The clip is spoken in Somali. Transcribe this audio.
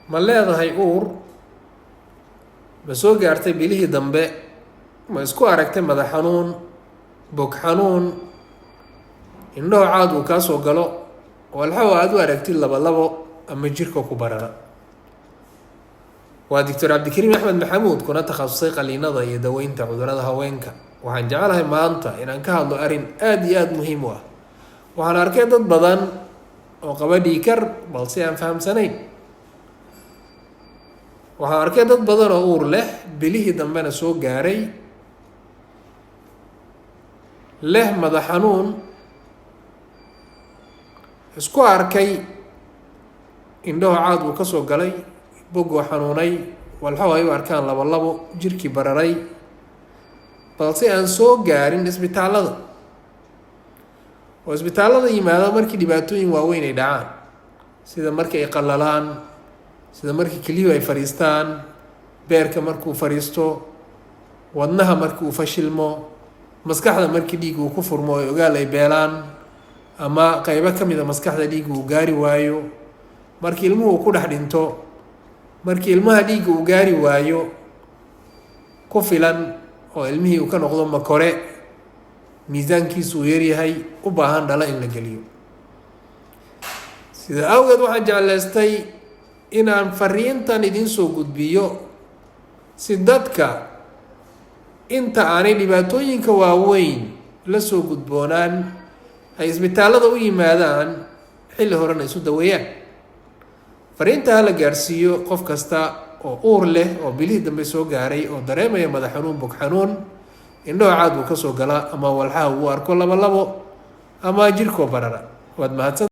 ma leedahay uur ma soo gaartay bilihii dambe ma isku aragtay madax xanuun bog xanuun indhaho caad uu kaa soo galo walxaw aad u aragtid labo ama jirka ku barara waa Dr. Cabdikariim Axmed Maxamuud kuna takhasusay qaliinada iyo daweynta cudurrada haweenka waxaan jecelahay maanta inaan ka hadlo arrin aad iyo aad muhiim u ah waxaan arkay dad badan oo qaba dhiikar balse aan fahamsanayn waxaan arkay dad badan oo uur leh bilihii dambena soo gaaray leh madax xanuun isku arkay indhaho caad uu ka soo galay bogoo xanuunay walxaw ay u arkaan labo jirkii bararay balse aan soo gaarin isbitaalada oo isbitaalada yimaada markii dhibaatooyin waaweyn ay dhacaan sida markii ay qallalaan sida markii keliyu ay fariistaan beerka markuu fariisto wadnaha markii uu fashilmo maskaxda markii dhiig uu ku furmo ay ogaal ay beelaan ama qaybo ka mid a maskaxda dhiig uu gaari waayo markii ilmuhu uu ku dhex dhinto markii ilmaha dhiigga uu gaari waayo ku filan oo ilmihii uu ka noqdo makore miisaankiisu uu yaryahay u baahan dhala in la geliyo sida awgeed waxaan jeclaystay inaan fariintan idiin soo gudbiyo si dadka inta aanay dhibaatooyinka waaweyn la soo gudboonaan ay isbitaalada u yimaadaan xilli horena isu daweeyaan fariinta ha la gaarsiiyo qof kasta oo uur leh oo bilihii dambe soo gaaray oo dareemaya madax xanuun bog xanuun indhaho caad uu ka soo gala ama walxaha uu arko labo ama jirkoo barara waad mahadsan